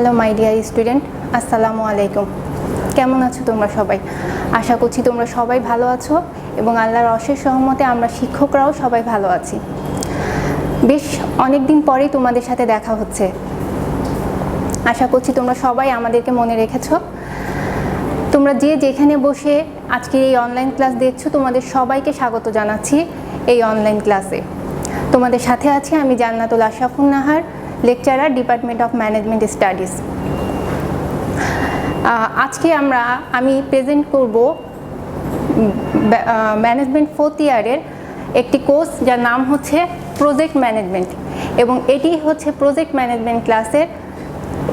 Hello my dear student, আসসালামু আলাইকুম। কেমন আছো তোমরা সবাই? আশা করছি তোমরা সবাই ভালো আছো এবং আল্লাহর অশেষ রহমতে আমরা শিক্ষকরাও সবাই ভালো আছি। বেশ অনেক দিন পরেই তোমাদের সাথে দেখা হচ্ছে। আশা করছি তোমরা সবাই আমাদেরকে মনে রেখেছো। তোমরা যে যেখানে বসে আজকে এই অনলাইন ক্লাস দেখছো, তোমাদের সবাইকে স্বাগত জানাচ্ছি এই অনলাইন ক্লাসে। তোমাদের সাথে আছি আমি Jannatul Ashrafun Nahar, lecturer, department of management studies. আজকে আমি প্রেজেন্ট করব ম্যানেজমেন্ট 4th ইয়ারের একটি কোর্স যার নাম হচ্ছে প্রজেক্ট ম্যানেজমেন্ট, এবং এটি হচ্ছে প্রজেক্ট ম্যানেজমেন্ট ক্লাসের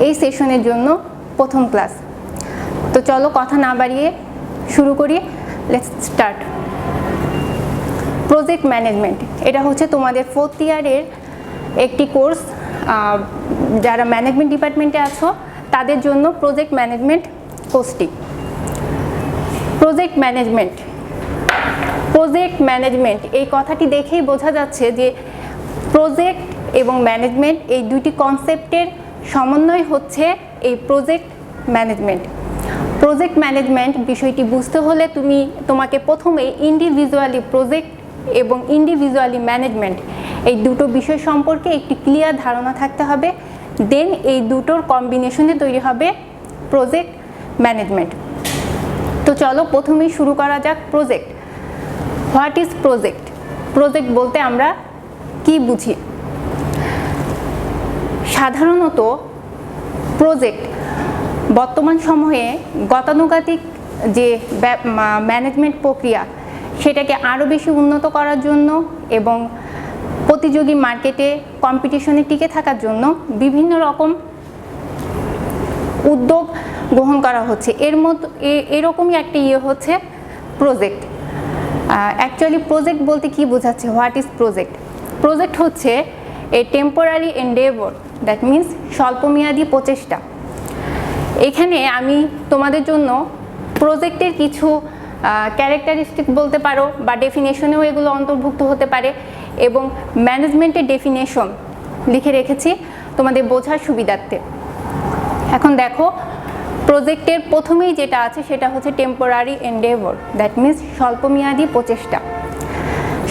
এই সেশনের জন্য প্রথম ক্লাস। তো চলো কথা না বাড়িয়ে শুরু করি। Let's start. প্রজেক্ট ম্যানেজমেন্ট এটা হচ্ছে তোমাদের 4th ইয়ারের একটি কোর্স। যারা ম্যানেজমেন্ট ডিপার্টমেন্টে আছো তাদের জন্য প্রজেক্ট ম্যানেজমেন্ট কোর্সটি। প্রজেক্ট ম্যানেজমেন্ট এই কথাটি দেখেই বোঝা যাচ্ছে যে প্রজেক্ট এবং ম্যানেজমেন্ট এই দুটি কনসেপ্টের সমন্বয় হচ্ছে এই প্রজেক্ট ম্যানেজমেন্ট। প্রজেক্ট ম্যানেজমেন্ট বিষয়টি বুঝতে হলে তোমাকে প্রথমে ইন্ডিভিজুয়ালি প্রজেক্ট এবং ইন্ডিভিজুয়ালি ম্যানেজমেন্ট এই দুটো বিষয় সম্পর্কে একটি ক্লিয়ার ধারণা থাকতে হবে। দেন এই দুটোর কম্বিনেশনে তৈরি হবে প্রজেক্ট ম্যানেজমেন্ট। তো চলো প্রথমেই শুরু করা যাক। Project, what is project? Project বলতে আমরা কি বুঝি? সাধারণত প্রজেক্ট বর্তমান সময়ে গতানুগতিক যে ম্যানেজমেন্ট প্রক্রিয়া সেটাকে আরও বেশি উন্নত করার জন্য এবং প্রতিযোগী মার্কেটে কম্পিটিশনে টিকে থাকার জন্য বিভিন্ন রকম উদ্যোগ গ্রহণ করা হচ্ছে। এরকমই একটা হচ্ছে প্রজেক্ট। অ্যাকচুয়ালি প্রজেক্ট বলতে কি বোঝাচ্ছে? What is project? প্রজেক্ট হচ্ছে এ টেম্পোরারি এন্ডেভর, দ্যাট মিনস স্বল্পমেয়াদী প্রচেষ্টা। এখানে আমি তোমাদের জন্য প্রজেক্টের কিছু ক্যারেক্টারিস্টিক বলতে পারো বা ডেফিনেশনেও এগুলো অন্তর্ভুক্ত হতে পারে, এবং ম্যানেজমেন্টের ডেফিনেশন লিখে রেখেছি তোমাদের বোঝার সুবিধার্থে। এখন দেখো, প্রজেক্টের প্রথমেই যেটা আছে সেটা হচ্ছে টেম্পোরারি এন্ডেভর, দ্যাট মিনস স্বল্পমেয়াদী প্রচেষ্টা।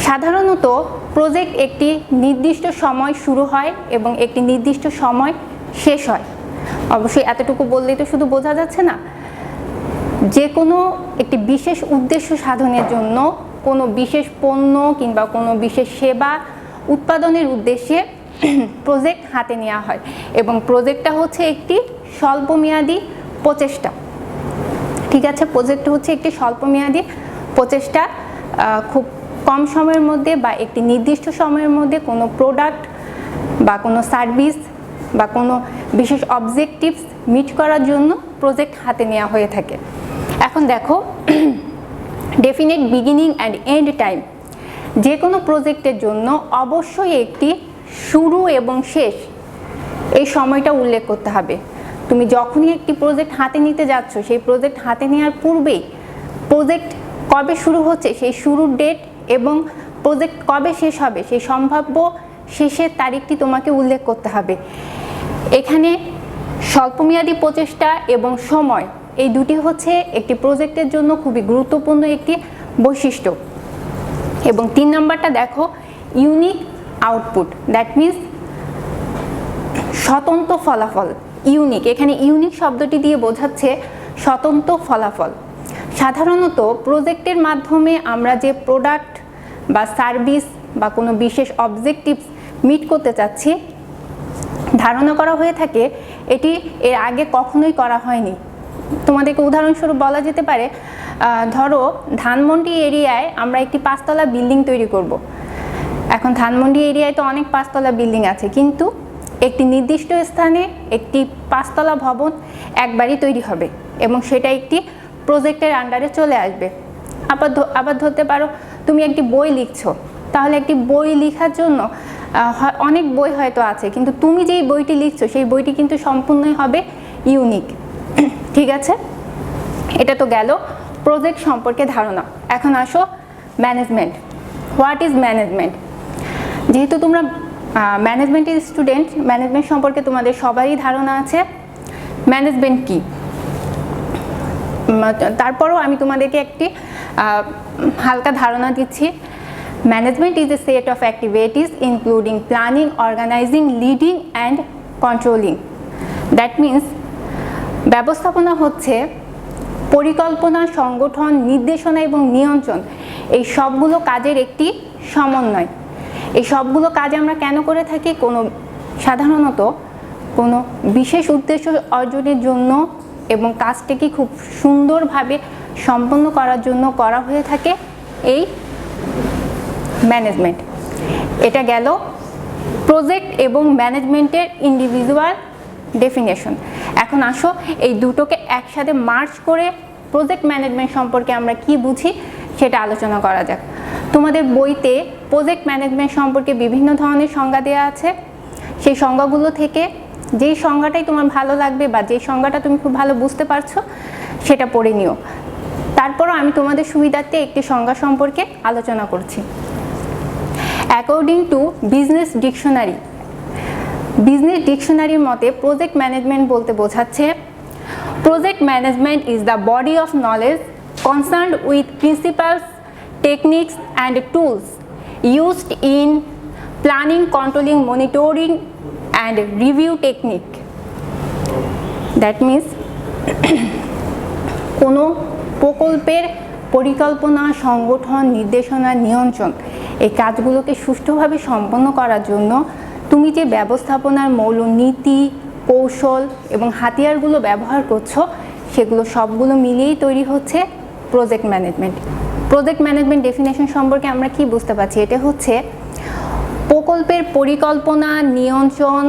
সাধারণত প্রজেক্ট একটি নির্দিষ্ট সময় শুরু হয় এবং একটি নির্দিষ্ট সময় শেষ হয়। অবশ্যই এতটুকু বললেই তো শুধু বোঝা যাচ্ছে না। যে কোনো একটি বিশেষ উদ্দেশ্য সাধনের জন্য কোনো বিশেষ পণ্য কিংবা কোনো বিশেষ সেবা উৎপাদনের উদ্দেশ্যে প্রজেক্ট হাতে নেওয়া হয়, এবং প্রজেক্টটা হচ্ছে একটি স্বল্পমেয়াদী প্রচেষ্টা। ঠিক আছে, প্রজেক্ট হচ্ছে একটি স্বল্পমেয়াদী প্রচেষ্টা। খুব কম সময়ের মধ্যে বা একটি নির্দিষ্ট সময়ের মধ্যে কোনো প্রোডাক্ট বা কোনো সার্ভিস বা কোনো বিশেষ অবজেক্টিভস মিট করার জন্য প্রজেক্ট হাতে নেওয়া হয়ে থাকে। এখন দেখো, definite beginning and end time. যে কোনো প্রজেক্টের জন্য অবশ্যই একটি শুরু এবং শেষ এই সময়টা উল্লেখ করতে হবে। তুমি যখনই একটি প্রজেক্ট হাতে নিতে যাচ্ছ, সেই প্রজেক্ট হাতে নেওয়ার পূর্বেই প্রজেক্ট কবে শুরু হচ্ছে সেই শুরুর ডেট এবং প্রজেক্ট কবে শেষ হবে সেই সম্ভাব্য শেষের তারিখটি তোমাকে উল্লেখ করতে হবে। এখানে স্বল্পমেয়াদী প্রচেষ্টা এবং সময় এই দুটি হচ্ছে একটি প্রজেক্টের জন্য খুবই গুরুত্বপূর্ণ একটি বৈশিষ্ট্য। এবং 3 নম্বরটা দেখো, ইউনিক আউটপুট, দ্যাট মিনস স্বতন্ত্র ফলাফল। ইউনিক, এখানে ইউনিক শব্দটি দিয়ে বোঝাচ্ছে স্বতন্ত্র ফলাফল। সাধারণত প্রজেক্টের মাধ্যমে আমরা যে প্রোডাক্ট বা সার্ভিস বা কোনো বিশেষ অবজেক্টিভস মিট করতে চাচ্ছি, ধারণা করা হয়ে থাকে এটি এর আগে কখনোই করা হয়নি। তোমাদেরকে উদাহরণস্বরূপ বলা যেতে পারে, ধরো ধানমন্ডি এরিয়ায় আমরা একটি 5তলা বিল্ডিং তৈরি করব। এখন ধানমন্ডি এরিয়ায় তো অনেক 5তলা বিল্ডিং আছে, কিন্তু একটি নির্দিষ্ট স্থানে একটি 5তলা ভবন একবারই তৈরি হবে এবং সেটা একটি প্রজেক্টের আন্ডারে চলে আসবে। আবার ধরতে পারো তুমি একটি বই লিখছো, তাহলে একটি বই লেখার জন্য অনেক বই হয়তো আছে, কিন্তু তুমি যেই বইটি লিখছো সেই বইটি কিন্তু সম্পূর্ণই হবে ইউনিক। ঠিক আছে, এটা তো গেল প্রজেক্ট সম্পর্কে ধারণা। এখন আসো ম্যানেজমেন্ট। What is management? যেহেতু তোমরা ম্যানেজমেন্টের স্টুডেন্ট, ম্যানেজমেন্ট সম্পর্কে তোমাদের সবারই ধারণা আছে। ম্যানেজমেন্ট কি, তারপরও আমি তোমাদেরকে একটি হালকা ধারণা দিচ্ছি। Management is a set of activities including planning, organising, leading and controlling. That means ব্যবস্থাপনা হচ্ছে পরিকল্পনা, সংগঠন, নির্দেশনা এবং নিয়ন্ত্রণ, এই সবগুলো কাজের একটি সমন্বয়। এই সবগুলো কাজ আমরা কেন করে থাকি? সাধারণত কোনো বিশেষ উদ্দেশ্য অর্জনের জন্য এবং কাজটিকে খুব সুন্দরভাবে সম্পন্ন করার জন্য করা হয়ে থাকে এই ম্যানেজমেন্ট। এটা গেল প্রজেক্ট এবং ম্যানেজমেন্টের ইন্ডিভিজুয়াল ডেফিনেশন। এখন আসো এই দুটোকে একসাথে মার্জ করে প্রজেক্ট ম্যানেজমেন্ট সম্পর্কে আমরা কি বুঝি সেটা আলোচনা করা যাক। তোমাদের বইতে প্রজেক্ট ম্যানেজমেন্ট সম্পর্কে বিভিন্ন ধরনের সংজ্ঞা দেওয়া আছে। সেই সংজ্ঞাগুলো থেকে যেই সংজ্ঞাটাই তোমার ভালো লাগবে বা যেই সংজ্ঞাটা তুমি খুব ভালো বুঝতে পারছো সেটা পড়ে নিও। তারপরও আমি তোমাদের সুবিধার্থে একটি সংজ্ঞা সম্পর্কে আলোচনা করছি। According to business dictionary, business ডিকশনারির মতে প্রজেক্ট ম্যানেজমেন্ট বলতে বোঝাচ্ছে project management is the body of knowledge concerned with principles, techniques and tools used in planning, controlling, monitoring and review technique. That means কোনো প্রকল্পের পরিকল্পনা, সংগঠন, নির্দেশনা, নিয়ন্ত্রণ এই কাজগুলোকে সুষ্ঠুভাবে সম্পন্ন করার জন্য তুমি যে ব্যবস্থাপনার মৌল নীতি, কৌশল এবং হাতিয়ারগুলো ব্যবহার করছো সেগুলো সবগুলো মিলিয়েই তৈরি হচ্ছে project management. Project management definition সম্পর্কে আমরা কি বুঝতে পারছি? এটা হচ্ছে প্রকল্পের পরিকল্পনা, নিয়ন্ত্রণ,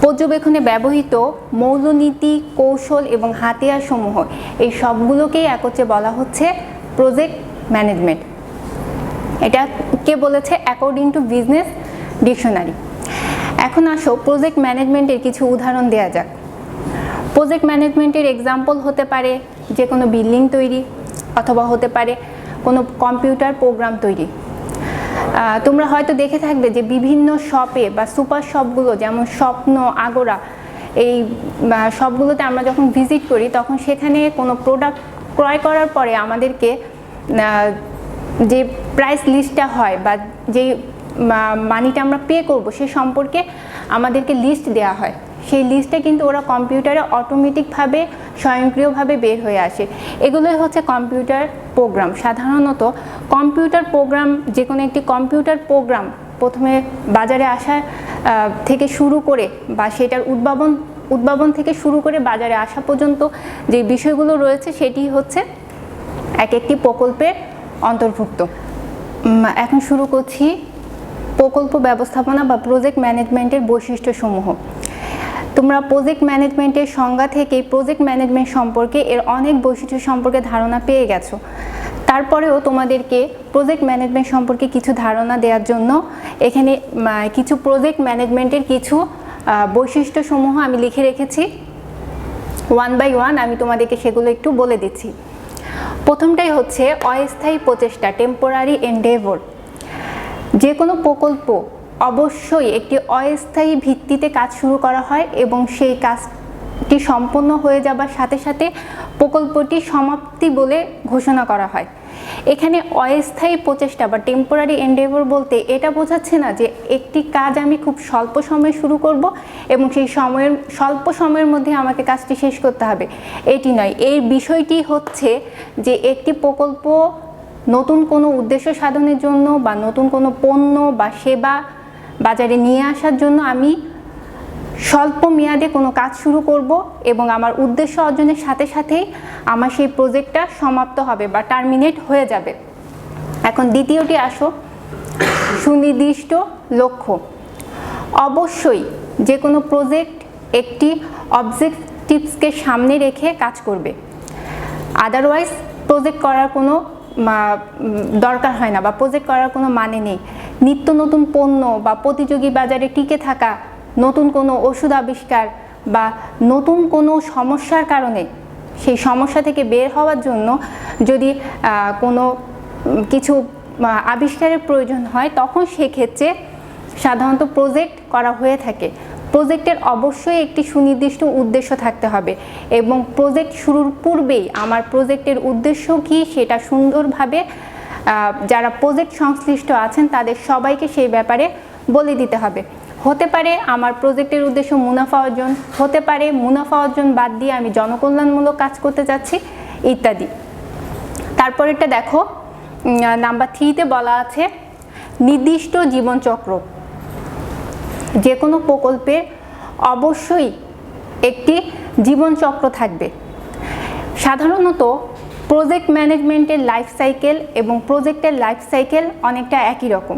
পর্যবেক্ষণে ব্যবহৃত মৌলনীতি, কৌশল এবং হাতিয়ার সমূহ এই সবগুলোকেই একত্রে বলা হচ্ছে প্রজেক্ট ম্যানেজমেন্ট। এটা কে বলেছে? According to business dictionary. এখন আসো প্রজেক্ট ম্যানেজমেন্টের কিছু উদাহরণ দেওয়া যাক। প্রজেক্ট ম্যানেজমেন্টের এক্সাম্পল হতে পারে যে কোনো বিল্ডিং তৈরি, অথবা হতে পারে কোনো কম্পিউটার প্রোগ্রাম তৈরি। তোমরা হয়তো দেখে থাকবে যে বিভিন্ন শপে বা সুপার শপগুলো যেমন স্বপ্ন, আগোরা, এই শপগুলোতে আমরা যখন ভিজিট করি তখন সেখানে কোনো প্রোডাক্ট ক্রয় করার পরে আমাদেরকে যে প্রাইস লিস্টটা হয় বা যেই মানিটা আমরা পে করব সে সম্পর্কে আমাদেরকে লিস্ট দেওয়া হয়। সেই লিস্টটা কিন্তু ওরা কম্পিউটারে অটোমেটিকভাবে স্বয়ংক্রিয়ভাবে বের হয়ে আসে। এগুলোই হচ্ছে কম্পিউটার প্রোগ্রাম। সাধারণত কম্পিউটার প্রোগ্রাম, যে কোনো একটি কম্পিউটার প্রোগ্রাম প্রথমে বাজারে আসা থেকে শুরু করে বা সেটার উদ্ভাবন থেকে শুরু করে বাজারে আসা পর্যন্ত যে বিষয়গুলো রয়েছে সেটি হচ্ছে এক একটি প্রকল্পের অন্তর্ভুক্ত। এখন শুরু করছি প্রকল্প ব্যবস্থাপনা বা প্রজেক্ট ম্যানেজমেন্টের বৈশিষ্ট্যসমূহ। তোমরা প্রজেক্ট ম্যানেজমেন্টের সংজ্ঞা থেকে প্রজেক্ট ম্যানেজমেন্ট সম্পর্কে এর অনেক বৈশিষ্ট্য সম্পর্কে ধারণা পেয়ে গেছো। তারপরেও তোমাদেরকে প্রজেক্ট ম্যানেজমেন্ট সম্পর্কে কিছু ধারণা দেওয়ার জন্য এখানে কিছু প্রজেক্ট ম্যানেজমেন্টের কিছু বৈশিষ্ট্যসমূহ আমি লিখে রেখেছি। ওয়ান বাই ওয়ান আমি তোমাদেরকে সেগুলো একটু বলে দিচ্ছি। প্রথমটাই হচ্ছে অস্থায়ী প্রচেষ্টা, টেম্পোরারি এন্ডেভর। যে কোনো প্রকল্প অবশ্যই একটি অস্থায়ী ভিত্তিতে কাজ শুরু করা হয় এবং সেই কাজটি সম্পন্ন হয়ে যাবার সাথে সাথে প্রকল্পটি সমাপ্তি বলে ঘোষণা করা হয়। এখানে অস্থায়ী প্রচেষ্টা বা টেম্পোরারি এন্ডেভর বলতে এটা বোঝাচ্ছে না যে একটি কাজ আমি খুব স্বল্প সময়ে শুরু করব এবং সেই স্বল্প সময়ের মধ্যে আমাকে কাজটি শেষ করতে হবে, এটি নয়। এই বিষয়টি হচ্ছে যে একটি প্রকল্প নতুন কোনো উদ্দেশ্য সাধনের জন্য বা নতুন কোনো পণ্য বা সেবা বাজারে নিয়ে আসার জন্য আমি স্বল্প মেয়াদে কোনো কাজ শুরু করব এবং আমার উদ্দেশ্য অর্জনের সাথে সাথেই আমার সেই প্রজেক্টটা সমাপ্ত হবে বা টার্মিনেট হয়ে যাবে। এখন দ্বিতীয়টি আসো, সুনির্দিষ্ট লক্ষ্য। অবশ্যই যে কোনো প্রজেক্ট একটি অবজেক্টিভসকে সামনে রেখে কাজ করবে, আদারওয়াইজ প্রজেক্ট করার কোনো দরকার হয় না বা প্রজেক্ট করার কোনো মানে নেই। নিত্য নতুন পণ্য বা প্রতিযোগী বাজারে টিকে থাকা, নতুন কোনো ওষুধ আবিষ্কার বা নতুন কোনো সমস্যার কারণে সেই সমস্যা থেকে বের হওয়ার জন্য যদি কোনো কিছু আবিষ্কারের প্রয়োজন হয় তখন সেক্ষেত্রে সাধারণত প্রজেক্ট করা হয়ে থাকে, প্রজেক্টের অবশ্যই একটি সুনির্দিষ্ট উদ্দেশ্য থাকতে হবে এবং প্রজেক্ট শুরুর পূর্বেই আমার প্রজেক্টের উদ্দেশ্য কী সেটা সুন্দরভাবে যারা প্রজেক্ট সংশ্লিষ্ট আছেন তাদের সবাইকে সেই ব্যাপারে বলে দিতে হবে। হতে পারে আমার প্রজেক্টের উদ্দেশ্য মুনাফা অর্জন, হতে পারে মুনাফা অর্জন বাদ দিয়ে আমি জনকল্যাণমূলক কাজ করতে যাচ্ছি ইত্যাদি। তারপরেরটা দেখো, নাম্বার 3-তে বলা আছে নির্দিষ্ট জীবনচক্র। যে কোনো প্রকল্পের অবশ্যই একটি জীবনচক্র থাকবে। সাধারণত প্রজেক্ট ম্যানেজমেন্টের লাইফ সাইকেল এবং প্রজেক্টের লাইফ সাইকেল অনেকটা একই রকম।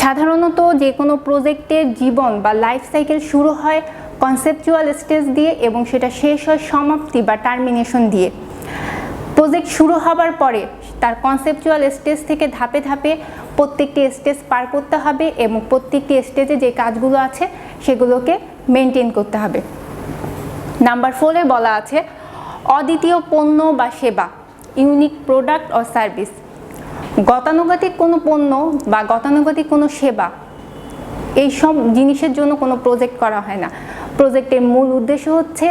সাধারণত যে কোনো প্রজেক্টের জীবন বা লাইফ সাইকেল শুরু হয় কনসেপচুয়াল স্টেজ দিয়ে এবং সেটা শেষ হয় সমাপ্তি বা টার্মিনেশন দিয়ে। প্রজেক্ট শুরু হবার পরে তার কনসেপচুয়াল স্টেজ থেকে ধাপে ধাপে প্রত্যেকটি স্টেজ পার করতে হবে এবং প্রত্যেকটি স্টেজে যে কাজগুলো আছে সেগুলোকে মেনটেন করতে হবে। নাম্বার 4-এ বলা আছে অদ্বিতীয় পণ্য বা সেবা, ইউনিক প্রোডাক্ট অর সার্ভিস। গতানুগতিক কোনো পণ্য বা গতানুগতিক কোনো সেবা এইসব জিনিসের জন্য কোনো প্রজেক্ট করা হয় না। প্রজেক্টের মূল উদ্দেশ্য হচ্ছে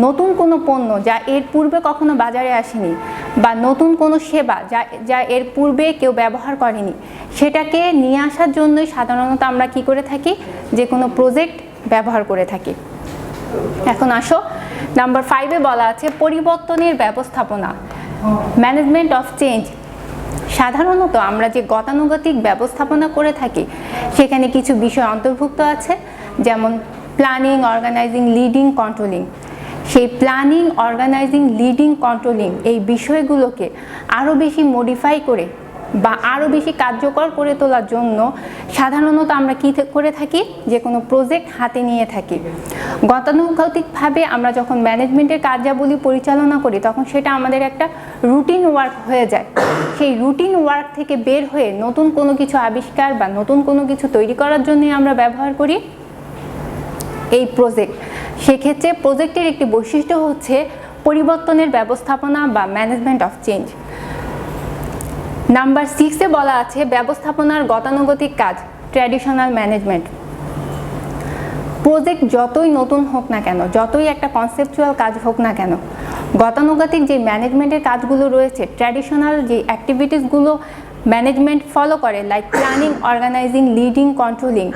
নতুন কোনো পণ্য যা এর পূর্বে কখনো বাজারে আসেনি বা নতুন কোনো সেবা যা এর পূর্বে কেউ ব্যবহার করেনি সেটাকে নিয়ে আসার জন্যই সাধারণত আমরা কি করে থাকি, যে কোনো প্রজেক্ট ব্যবহার করে থাকি। এখন আসো, নাম্বার 5-এ বলা আছে পরিবর্তনের ব্যবস্থাপনা, ম্যানেজমেন্ট অফ চেঞ্জ। সাধারণত আমরা যে গতানুগতিক ব্যবস্থাপনা করে থাকি সেখানে কিছু বিষয় অন্তর্ভুক্ত আছে, যেমন প্ল্যানিং, অর্গানাইজিং, লিডিং, কন্ট্রোলিং। সেই প্ল্যানিং, অর্গানাইজিং, লিডিং, কন্ট্রোলিং এই বিষয়গুলোকে আরও বেশি মডিফাই করে বা আরও বেশি কার্যকর করে তোলার জন্য সাধারণত আমরা কী করে থাকি, যে কোনো প্রজেক্ট হাতে নিয়ে থাকি। গতানুগতিকভাবে আমরা যখন ম্যানেজমেন্টের কার্যাবলী পরিচালনা করি তখন সেটা আমাদের একটা রুটিন ওয়ার্ক হয়ে যায়। সেই রুটিন ওয়ার্ক থেকে বের হয়ে নতুন কোনো কিছু আবিষ্কার বা নতুন কোনো কিছু তৈরি করার জন্যই আমরা ব্যবহার করি এই প্রজেক্ট। সেক্ষেত্রে প্রজেক্টের একটি বৈশিষ্ট্য হচ্ছে পরিবর্তনের ব্যবস্থাপনা বা ম্যানেজমেন্ট অফ চেঞ্জ। নাম্বার 6-এ বলা আছে ব্যবস্থাপনার গতানুগতিক কাজ, ট্র্যাডিশনাল ম্যানেজমেন্ট। প্রজেক্ট যতই নতুন হোক না কেন, যতই একটা কনসেপচুয়াল কাজ হোক না কেন, গতানুগতিক যে ম্যানেজমেন্টের কাজগুলো রয়েছে, ট্র্যাডিশনাল যে অ্যাক্টিভিটিসগুলো ম্যানেজমেন্ট ফলো করে, like planning, organising, leading, controlling,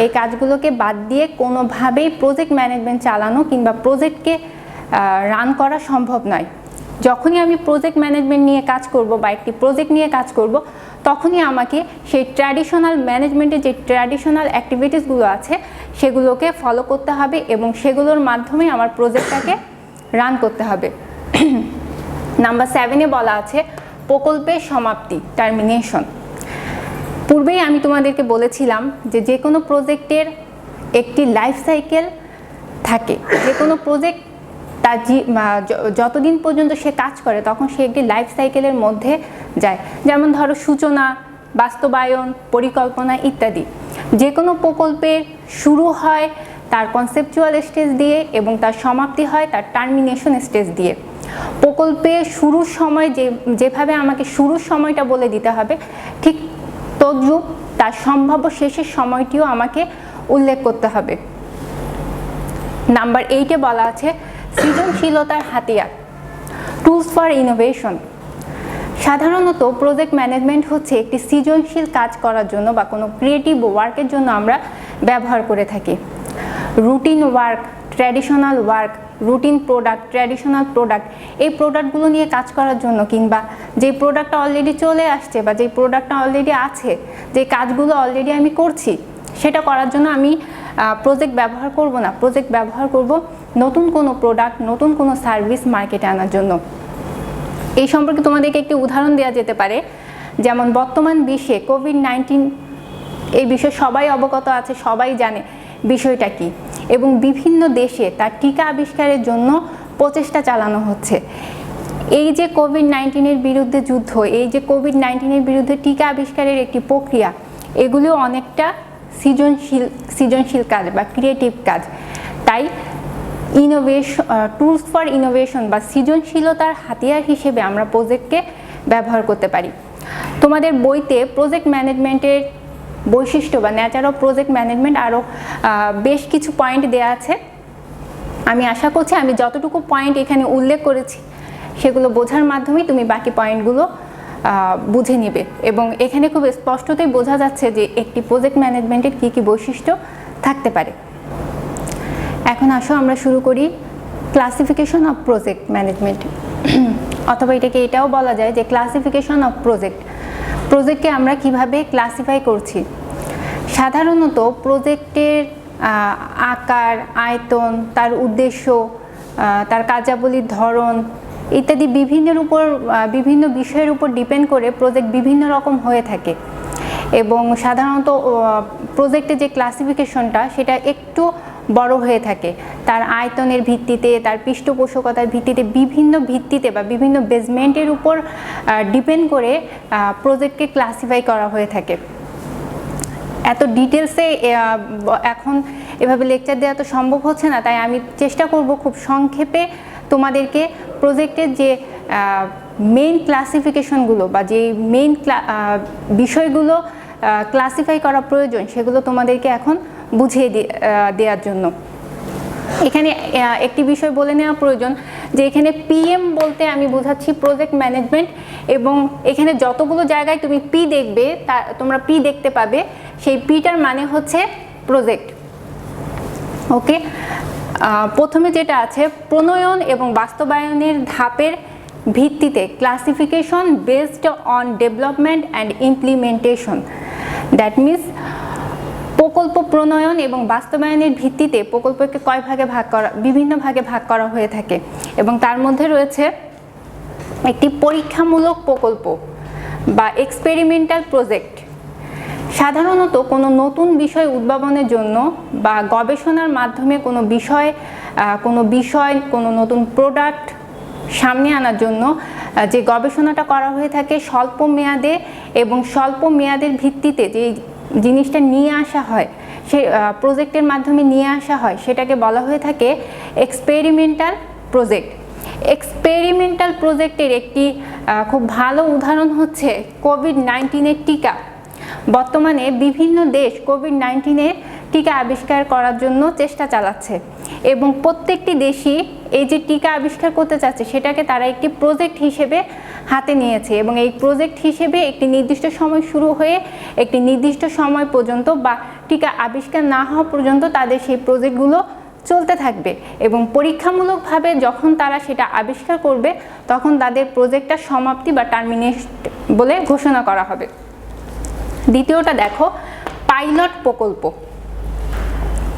এই কাজগুলোকে বাদ দিয়ে কোনোভাবেই প্রজেক্ট ম্যানেজমেন্ট চালানো কিংবা প্রজেক্টকে রান করা সম্ভব নয়। যখনই আমি প্রজেক্ট ম্যানেজমেন্ট নিয়ে কাজ করব বা একটি প্রজেক্ট নিয়ে কাজ করব তখনই আমাকে সেই ট্র্যাডিশনাল ম্যানেজমেন্টের যে ট্র্যাডিশনাল অ্যাক্টিভিটিসগুলো আছে সেগুলোকে ফলো করতে হবে এবং সেগুলোর মাধ্যমে আমার প্রজেক্টটাকে রান করতে হবে। নাম্বার 7-এ বলা আছে প্রকল্পের সমাপ্তি, টার্মিনেশন। পূর্বেই আমি তোমাদেরকে বলেছিলাম যে কোনো প্রজেক্টের একটি লাইফ সাইকেল থাকে। যে কোনো প্রজেক্ট তার যতদিন পর্যন্ত সে কাজ করে তখন সে একটি লাইফ সাইকেলের মধ্যে যায়। যেমন ধরো সূচনা, বাস্তবায়ন, পরিকল্পনা ইত্যাদি। যে কোনো প্রকল্পের শুরু হয় তার কনসেপচুয়াল স্টেজ দিয়ে এবং তার সমাপ্তি হয় তার টার্মিনেশন স্টেজ দিয়ে। প্রকল্পের শুরুর সময় যেভাবে আমাকে শুরুর সময়টা বলে দিতে হবে, ঠিক তদ্রূপ তার সম্ভাব্য শেষের সময়টিও আমাকে উল্লেখ করতে হবে। নাম্বার 8-এ বলা আছে সৃজনশীলতার হাতিয়ার, টুলস ফর ইনোভেশন। সাধারণত প্রজেক্ট ম্যানেজমেন্ট হচ্ছে একটি সৃজনশীল কাজ করার জন্য বা কোনো ক্রিয়েটিভ ওয়ার্কের জন্য আমরা ব্যবহার করে থাকি। Routine work, traditional work, routine product, traditional product, এই প্রোডাক্টগুলো নিয়ে কাজ করার জন্য কিংবা যে প্রোডাক্টটা অলরেডি চলে আসছে বা যে প্রোডাক্টটা অলরেডি আছে, যে কাজগুলো অলরেডি আমি করছি, সেটা করার জন্য আমি প্রজেক্ট ব্যবহার করব না। প্রজেক্ট ব্যবহার করব নতুন কোনো প্রোডাক্ট, নতুন কোনো সার্ভিস মার্কেটে আনার জন্য। এই সম্পর্কে তোমাদেরকে একটি উদাহরণ দেওয়া যেতে পারে, যেমন বর্তমান বিশ্বে কোভিড-19 এই বিষয়ে সবাই অবগত আছে, সবাই জানে বিষয়টা কি, এবং বিভিন্ন দেশে তার টিকা আবিষ্কারের জন্য প্রচেষ্টা চালানো হচ্ছে। এই যে কোভিড-19-এর বিরুদ্ধে যুদ্ধ, এই যে কোভিড-19-এর বিরুদ্ধে টিকা আবিষ্কারের একটি প্রক্রিয়া, এগুলো অনেকটা সৃজনশীল কাজ বা ক্রিয়েটিভ কাজ। তাই ইনোভেশন, টুলস ফর ইনোভেশন বা সৃজনশীলতার হাতিয়ার হিসেবে আমরা প্রজেক্টকে ব্যবহার করতে পারি। তোমাদের বইতে প্রজেক্ট ম্যানেজমেন্টের বৈশিষ্ট্য বা নেচার অফ প্রজেক্ট ম্যানেজমেন্ট আরও বেশ কিছু পয়েন্ট দেওয়া আছে। আমি আশা করছি আমি যতটুকু পয়েন্ট এখানে উল্লেখ করেছি সেগুলো বোঝার মাধ্যমেই তুমি বাকি পয়েন্টগুলো বুঝে নেবে, এবং এখানে খুব স্পষ্টতই বোঝা যাচ্ছে যে একটি প্রজেক্ট ম্যানেজমেন্টের কী কী বৈশিষ্ট্য থাকতে পারে। এখন আসো আমরা শুরু করি ক্লাসিফিকেশন অফ প্রজেক্ট ম্যানেজমেন্ট, অথবা এটাও বলা যায় যে ক্লাসিফিকেশন অফ প্রজেক্টকে আমরা কিভাবে ক্লাসিফাই করছি। সাধারণত প্রজেক্টের আকার, আয়তন, তার উদ্দেশ্য, তার কার্যাবলীর ধরন ইত্যাদি বিভিন্ন বিষয়ের উপর ডিপেন্ড করে প্রজেক্ট বিভিন্ন রকম হয়ে থাকে, এবং সাধারণত প্রজেক্টের যে ক্লাসিফিকেশনটা সেটা একটু বড় হয়ে থাকে। তার আয়তনের ভিত্তিতে, তার পৃষ্ঠপোষকতার ভিত্তিতে, বিভিন্ন ভিত্তিতে বা বিভিন্ন বেসমেন্টের উপর ডিপেন্ড করে প্রজেক্টকে ক্লাসিফাই করা হয়ে থাকে। এত ডিটেলসে এখন এভাবে লেকচার দেওয়া তো সম্ভব হচ্ছে না, তাই আমি চেষ্টা করব খুব সংক্ষেপে তোমাদেরকে প্রজেক্টের যে মেইন ক্লাসিফিকেশনগুলো বা যে মেইন বিষয়গুলো ক্লাসিফাই করা প্রয়োজন সেগুলো তোমাদেরকে এখন বুঝিয়ে দেওয়ার জন্য। এখানে একটি বিষয় বলে নেওয়া প্রয়োজন যে এখানে পিএম বলতে আমি বোঝাচ্ছি প্রজেক্ট ম্যানেজমেন্ট, এবং এখানে যতগুলো জায়গায় তুমি পি দেখবে তোমরা পি দেখতে পাবে, সেই পিটার মানে হচ্ছে প্রজেক্ট। ওকে, প্রথমে যেটা আছে প্রণয়ন এবং বাস্তবায়নের ধাপের ভিত্তিতে classification based on development and implementation. That means প্রকল্প প্রণয়ন এবং বাস্তবায়নের ভিত্তিতে প্রকল্পকে বিভিন্ন ভাগে ভাগ করা হয়ে থাকে, এবং তার মধ্যে রয়েছে একটি পরীক্ষামূলক প্রকল্প বা এক্সপেরিমেন্টাল প্রজেক্ট। সাধারণত কোনো নতুন বিষয় উদ্ভাবনের জন্য বা গবেষণার মাধ্যমে কোনো কোনো নতুন প্রোডাক্ট সামনে আনার জন্য যে গবেষণাটা করা হয়ে থাকে স্বল্প মেয়াদে, এবং স্বল্প মেয়াদের ভিত্তিতে যে জিনিসটা নিয়ে আসা হয়, সে প্রজেক্টের মাধ্যমে নিয়ে আসা হয়, সেটাকে বলা হয়ে থাকে এক্সপেরিমেন্টাল প্রজেক্ট। এক্সপেরিমেন্টাল প্রজেক্টের একটি খুব ভালো উদাহরণ হচ্ছে কোভিড-19 টিকা। বর্তমানে বিভিন্ন দেশ কোভিড-19 টিকা আবিষ্কার করার জন্য চেষ্টা চালাচ্ছে, এবং প্রত্যেকটি দেশই এই যে টিকা আবিষ্কার করতে চাচ্ছে সেটাকে তারা একটি প্রজেক্ট হিসেবে হাতে নিয়েছে, এবং এই প্রজেক্ট হিসেবে একটি নির্দিষ্ট সময় শুরু হয়ে একটি নির্দিষ্ট সময় পর্যন্ত বা টিকা আবিষ্কার না হওয়া পর্যন্ত তাদের সেই প্রজেক্টগুলো চলতে থাকবে, এবং পরীক্ষামূলকভাবে যখন তারা সেটা আবিষ্কার করবে তখন তাদের প্রজেক্টটা সমাপ্তি বা টার্মিনেট বলে ঘোষণা করা হবে। দ্বিতীয়টা দেখো পাইলট প্রকল্প।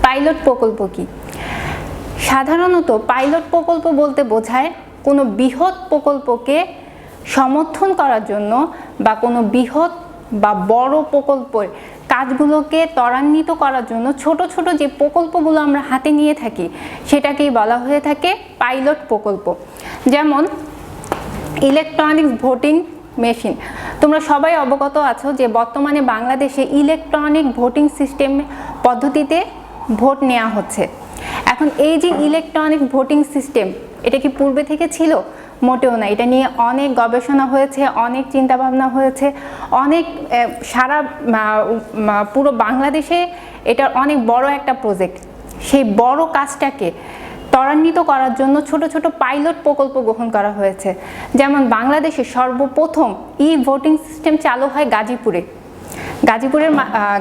পাইলট প্রকল্প কি? সাধারণত পাইলট প্রকল্প বলতে বোঝায় কোনো বৃহৎ প্রকল্পকে সমর্থন করার জন্য বা কোনো বৃহৎ বা বড় প্রকল্পের কাজগুলোকে ত্বরান্বিত করার জন্য ছোট ছোট যে প্রকল্পগুলো আমরা হাতে নিয়ে থাকি সেটাকেই বলা হয়ে থাকে পাইলট প্রকল্প। যেমন ইলেকট্রনিক্স ভোটিং মেশিন। তোমরা সবাই অবগত আছো যে বর্তমানে বাংলাদেশে ইলেকট্রনিক ভোটিং সিস্টেম পদ্ধতিতে ভোট নেওয়া হচ্ছে। এখন এই যে ইলেকট্রনিক ভোটিং সিস্টেম, এটা কি পূর্বে থেকে ছিল? মোটেও না। এটা নিয়ে অনেক গবেষণা হয়েছে, অনেক চিন্তাভাবনা হয়েছে, অনেক সারা পুরো বাংলাদেশে এটার অনেক বড় একটা প্রজেক্ট। সেই বড় কাজটাকে ত্বরান্বিত করার জন্য ছোট ছোট পাইলট প্রকল্প গ্রহণ করা হয়েছে। যেমন বাংলাদেশে সর্বপ্রথম ভোটিং সিস্টেম চালু হয়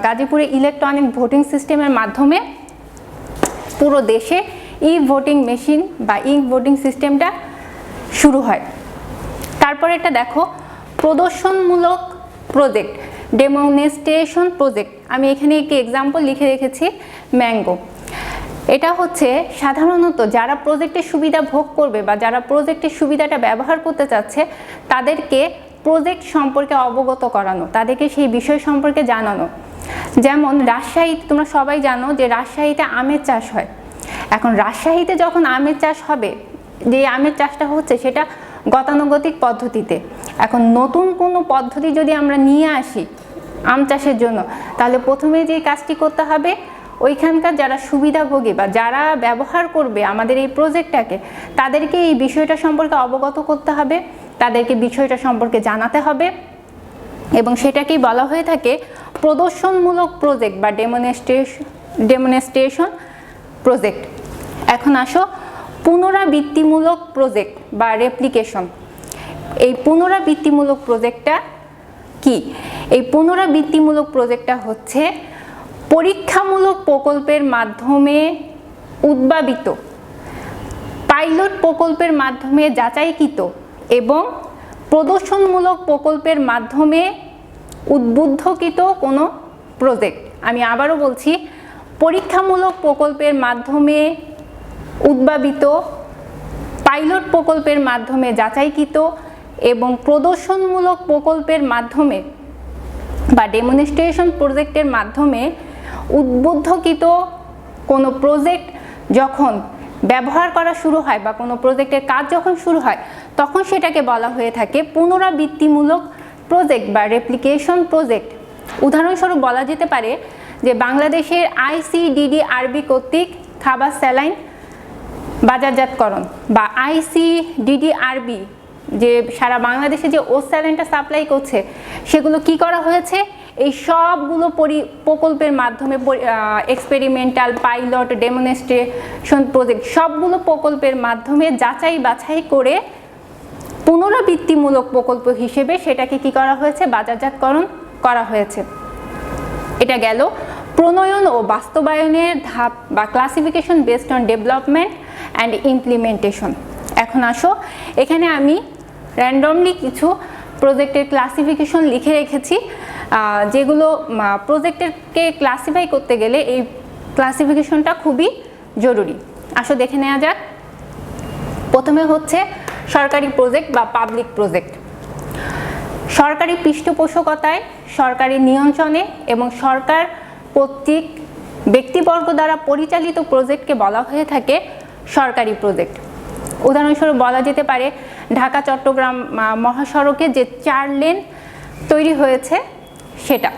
গাজীপুরে ইলেকট্রনিক ভোটিং সিস্টেমের মাধ্যমে পুরো দেশে ভোটিং মেশিন বা ভোটিং সিস্টেমটা শুরু হয়। তারপরে এটা দেখো প্রদর্শনমূলক প্রজেক্ট, ডেমনস্ট্রেশন প্রজেক্ট। আমি এখানে একটি এক্সাম্পল লিখে রেখেছি, ম্যাঙ্গো। এটা হচ্ছে সাধারণত যারা প্রজেক্টের সুবিধা ভোগ করবে বা যারা প্রজেক্টের সুবিধাটা ব্যবহার করতে চাচ্ছে তাদেরকে প্রজেক্ট সম্পর্কে অবগত করানো, তাদেরকে সেই বিষয় সম্পর্কে জানানো। যেমন রাজশাহীতে তোমরা সবাই জানো যে রাজশাহীতে আমের চাষ হয়। এখন রাজশাহীতে যখন আমের চাষ হবে, যে আমের চাষটা হচ্ছে সেটা গতানুগতিক পদ্ধতিতে। এখন নতুন কোনো পদ্ধতি যদি আমরা নিয়ে আসি আম চাষের জন্য, তাহলে প্রথমে যে কাজটি করতে হবে ওইখানকার যারা সুবিধাভোগী বা যারা ব্যবহার করবে আমাদের এই প্রজেক্টটাকে, তাদেরকে এই বিষয়টা সম্পর্কে অবগত করতে হবে, তাদেরকে বিষয়টা সম্পর্কে জানাতে হবে, এবং সেটাকেই বলা হয়ে থাকে প্রদর্শনমূলক প্রজেক্ট বা ডেমনস্ট্রেশন প্রজেক্ট। এখন আসো পুনরাবৃত্তিমূলক প্রজেক্ট বা রেপ্লিকেশন। এই পুনরাবৃত্তিমূলক প্রজেক্টটা কি? এই পুনরাবৃত্তিমূলক প্রজেক্টটা হচ্ছে পরীক্ষামূলক প্রকল্পের মাধ্যমে উদ্ভাবিত, পাইলট প্রকল্পের মাধ্যমে যাচাইকৃত এবং প্রদর্শনমূলক প্রকল্পের মাধ্যমে উদ্বুদ্ধকৃত কোনো প্রজেক্ট। আমি আবারও বলছি, পরীক্ষামূলক প্রকল্পের মাধ্যমে উদ্ভাবিত, পাইলট প্রকল্পের মাধ্যমে যাচাইকৃত এবং প্রদর্শনমূলক প্রকল্পের মাধ্যমে বা ডেমনস্ট্রেশন প্রজেক্টের মাধ্যমে উদ্বুদ্ধকৃত কোনো প্রজেক্ট যখন ব্যবহার করা শুরু হয় বা কোনো প্রজেক্টের কাজ যখন শুরু হয়, তখন সেটাকে বলা হয়ে থাকে পুনরাবৃত্তিমূলক প্রজেক্ট বা রেপ্লিকেশন প্রজেক্ট। উদাহরণস্বরূপ বলা যেতে পারে যে বাংলাদেশের ICDDRB কর্তৃক খাবার স্যালাইন বাজারজাতকরণ বা ICDDRB যে সারা বাংলাদেশে যে ওস স্যালাইনটা সাপ্লাই করছে, সেগুলো কি করা হয়েছে? এই সবগুলো প্রকল্পের মাধ্যমে এক্সপেরিমেন্টাল, পাইলট, ডেমনস্ট্রেশন প্রজেক্ট সবগুলো প্রকল্পের মাধ্যমে যাচাই বাছাই করে পুনরাবৃত্তিমূলক প্রকল্প হিসেবে সেটাকে কি করা হয়েছে? বাজারজাতকরণ করা হয়েছে। এটা গেল প্রণয়ন ও বাস্তবায়নের ধাপ বা classification based on development and implementation. এখন আসো, এখানে আমি র্যান্ডমলি কিছু প্রজেক্টের ক্লাসিফিকেশন লিখে রেখেছি, যেগুলো প্রজেক্টেরকে ক্লাসিফাই করতে গেলে এই ক্লাসিফিকেশনটা খুবই জরুরি। আসো দেখে নেওয়া যাক। প্রথমে হচ্ছে সরকারি প্রজেক্ট বা পাবলিক প্রজেক্ট। সরকারি পৃষ্ঠপোষকতায়, সরকারি নিয়ন্ত্রণে এবং সরকার কর্তৃক ব্যক্তিবর্গ দ্বারা পরিচালিত প্রজেক্টকে বলা হয়ে থাকে সরকারি প্রজেক্ট। উদাহরণস্বরূপ বলা যেতে পারে ঢাকা চট্টগ্রাম মহাসড়কে যে 4 লেন তৈরি হয়েছে সেটা।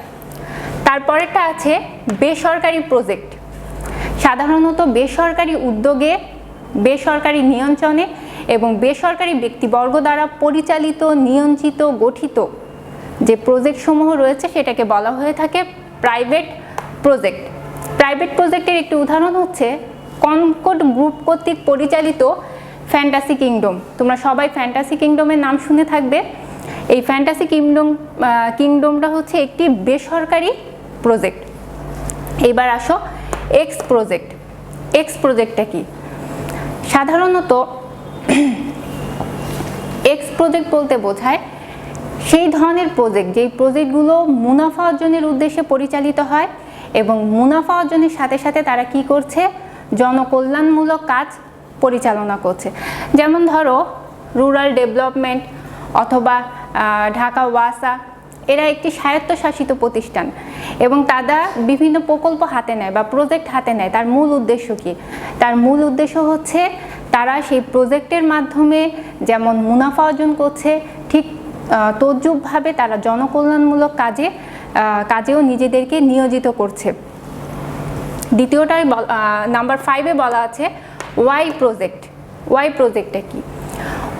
তারপরেরটা আছে বেসরকারি প্রজেক্ট। সাধারণত বেসরকারি উদ্যোগে, বেসরকারি নিয়ন্ত্রণে এবং বেসরকারি ব্যক্তিবর্গ দ্বারা পরিচালিত, নিয়ন্ত্রিত, গঠিত যে প্রজেক্টসমূহ রয়েছে সেটাকে বলা হয়ে থাকে প্রাইভেট প্রজেক্ট। প্রাইভেট প্রজেক্টের একটি উদাহরণ হচ্ছে কনকর্ড গ্রুপ কর্তৃক পরিচালিত ফ্যান্টাসি কিংডম। তোমরা সবাই ফ্যান্টাসি কিংডমের নাম শুনে থাকবে। এই ফ্যান্টাসি কিংডমটা হচ্ছে একটি বেসরকারি প্রজেক্ট। এবার আসো এক্স প্রজেক্ট। এক্স প্রজেক্টটা কি? সাধারণত এক্স প্রজেক্ট বলতে বোঝায় সেই ধরনের প্রজেক্ট যেই প্রজেক্টগুলো মুনাফা অর্জনের উদ্দেশ্যে পরিচালিত হয় এবং মুনাফা অর্জনের সাথে সাথে তারা কি করছে? জনকল্যাণমূলক কাজ পরিচালনা করছে। যেমন ধরো রুরাল ডেভেলপমেন্ট অথবা ঢাকা ওয়াসা, এরা একটি স্বায়ত্তশাসিত প্রতিষ্ঠান এবং তারা বিভিন্ন প্রকল্প হাতে নেয় বা প্রজেক্ট হাতে নেয়। তার মূল উদ্দেশ্য কি? তার মূল উদ্দেশ্য হচ্ছে তারা সেই প্রজেক্টের মাধ্যমে যেমন মুনাফা অর্জন করছে, ঠিক তদ্রূপভাবে তারা জনকল্যাণমূলক কাজেও নিজেদেরকে নিয়োজিত করছে। দ্বিতীয়টাই নাম্বার 5-এ বলা আছে ওয়াই প্রজেক্ট। ওয়াই প্রজেক্টটা কি?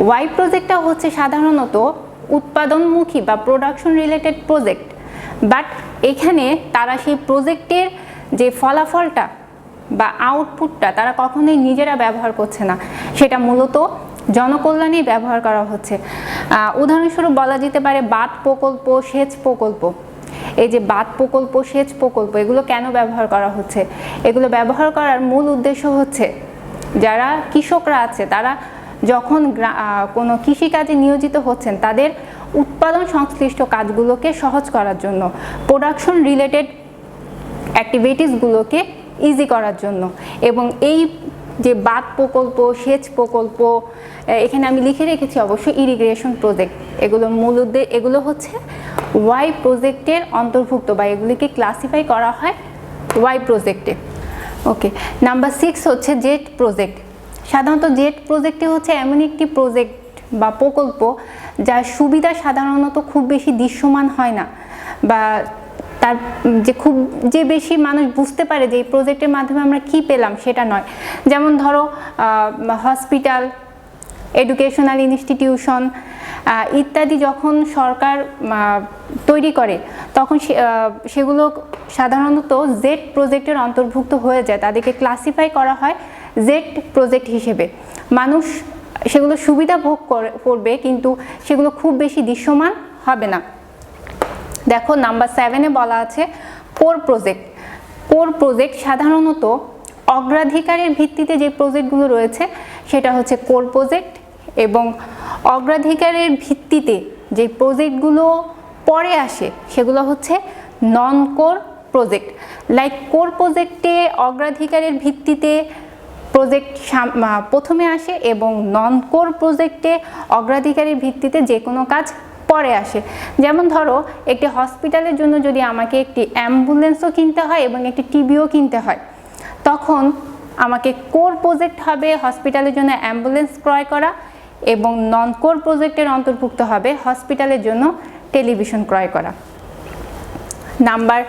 ওয়াই প্রজেক্টটা হচ্ছে সাধারণত উৎপাদনমুখী বা প্রোডাকশন রিলেটেড প্রজেক্ট, বাট এখানে তারা সেই প্রজেক্টের যে ফলাফলটা বা আউটপুটটা তারা কখনোই নিজেরা ব্যবহার করছে না, সেটা মূলত জনকল্যাণেই ব্যবহার করা হচ্ছে। উদাহরণস্বরূপ বলা যেতে পারে বাঁধ প্রকল্প, সেচ প্রকল্প। এই যে বাঁধ প্রকল্প, সেচ প্রকল্প, এগুলো কেন ব্যবহার করা হচ্ছে? এগুলো ব্যবহার করার মূল উদ্দেশ্য হচ্ছে যারা কৃষকরা আছে তারা যখন কোনো কৃষিকাজে নিয়োজিত হচ্ছেন তাদের উৎপাদন সংশ্লিষ্ট কাজগুলোকে সহজ করার জন্য, প্রোডাকশন রিলেটেড অ্যাক্টিভিটিসগুলোকে ইজি করার জন্য। এবং এই যে বাঁধ প্রকল্প, সেচ প্রকল্প, এখানে আমি লিখে রেখেছি অবশ্যই ইরিগেশন প্রজেক্ট, এগুলোর মূল উদ্দেশ্য এগুলো হচ্ছে ওয়াই প্রজেক্টের অন্তর্ভুক্ত বা এগুলিকে ক্লাসিফাই করা হয় ওয়াই প্রজেক্টে। ওকে, নাম্বার 6 হচ্ছে জেট প্রজেক্ট। সাধারণত জেট প্রজেক্টটি হচ্ছে এমন একটি প্রজেক্ট বা প্রকল্প যার সুবিধা সাধারণত খুব বেশি দৃশ্যমান হয় না বা তার যে বেশি মানুষ বুঝতে পারে যে এই প্রজেক্টের মাধ্যমে আমরা কি পেলাম সেটা নয়। যেমন ধরো হসপিটাল, এডুকেশনাল ইনস্টিটিউশন, ইত্যাদি যখন সরকার তৈরি করে তখন সেগুলো সাধারণত জেড প্রজেক্টের অন্তর্ভুক্ত হয়ে যায়, তাদেরকে ক্লাসিফাই করা হয় জেড প্রজেক্ট হিসেবে। মানুষ সেগুলো সুবিধা ভোগ করবে কিন্তু সেগুলো খুব বেশি দৃশ্যমান হবে না। দেখো নাম্বার 7-এ বলা আছে কোর প্রজেক্ট। কোর প্রজেক্ট সাধারণত অগ্রাধিকারের ভিত্তিতে যে প্রজেক্টগুলো রয়েছে সেটা হচ্ছে কোর প্রজেক্ট, এবং অগ্রাধিকারের ভিত্তিতে যে প্রজেক্টগুলো পরে আসে সেগুলো হচ্ছে নন কোর প্রজেক্ট। লাইক কোর প্রজেক্টে অগ্রাধিকারের ভিত্তিতে প্রজেক্ট প্রথমে আসে এবং নন কোর প্রজেক্টে অগ্রাধিকারের ভিত্তিতে যে কোনো কাজ পরে আসে। যেমন ধরো একটি হসপিটালের জন্য যদি আমাকে একটি অ্যাম্বুলেন্সও কিনতে হয় এবং একটি টিভিও কিনতে হয়, তখন আমাকে কোর প্রজেক্ট হবে হসপিটালের জন্য অ্যাম্বুলেন্স ক্রয় করা, এবং নন কোর প্রজেক্টের অন্তর্ভুক্ত হবে হসপিটালের জন্য টেলিভিশন ক্রয় করা। Number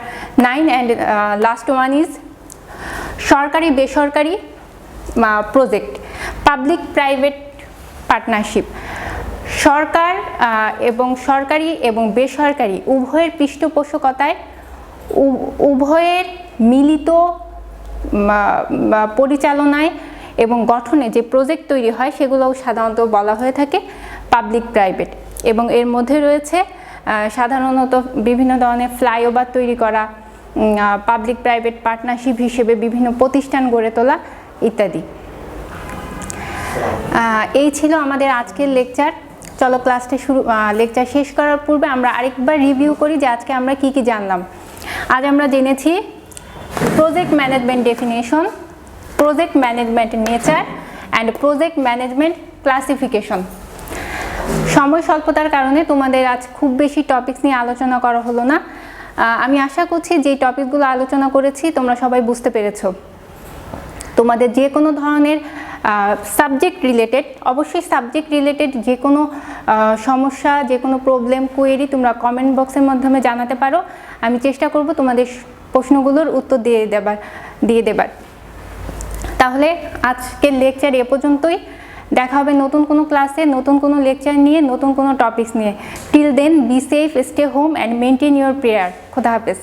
9 and last one is সরকারি বেসরকারি প্রজেক্ট, পাবলিক প্রাইভেট পার্টনারশিপ। সরকার এবং সরকারি এবং বেসরকারি উভয়ের পৃষ্ঠপোষকতায় উভয়ের মিলিত পরিচালনায় এবং গঠনে যে প্রজেক্ট তৈরি হয় সেগুলোও সাধারণত বলা হয়ে থাকে পাবলিক প্রাইভেট। এবং এর মধ্যে রয়েছে সাধারণত বিভিন্ন ধরনের ফ্লাইওভার তৈরি করা, পাবলিক প্রাইভেট পার্টনারশিপ হিসেবে বিভিন্ন প্রতিষ্ঠান গড়ে তোলা ইত্যাদি। এই ছিল আমাদের আজকের লেকচার। চলো লেকচার শেষ করার পূর্বে আমরা আরেকবার রিভিউ করি যে আজকে আমরা কি কি জানলাম। আজ আমরা জেনেছি project management definition, project management nature and project management classification. সময় স্বল্পতার কারণে তোমাদের আজ খুব বেশি টপিকস নিয়ে আলোচনা করা হলো না। আমি আশা করছি যে টপিকগুলো আলোচনা করেছি তোমরা সবাই বুঝতে পেরেছো। তোমাদের যে কোনো ধরনের সাবজেক্ট রিলেটেড, অবশ্যই সাবজেক্ট রিলেটেড যে কোনো সমস্যা, যে কোনো প্রবলেম, কোয়েরি তোমরা কমেন্ট বক্সের মাধ্যমে জানাতে পারো। আমি চেষ্টা করব তোমাদের প্রশ্নগুলোর উত্তর দিয়ে দেবার। তাহলে আজকের লেকচার এ পর্যন্তই। দেখা হবে নতুন কোনো ক্লাসে, নতুন কোনো লেকচার নিয়ে, নতুন কোনো টপিকস নিয়ে। Till then be safe, stay home and maintain your prayer. খোদা হাফেজ।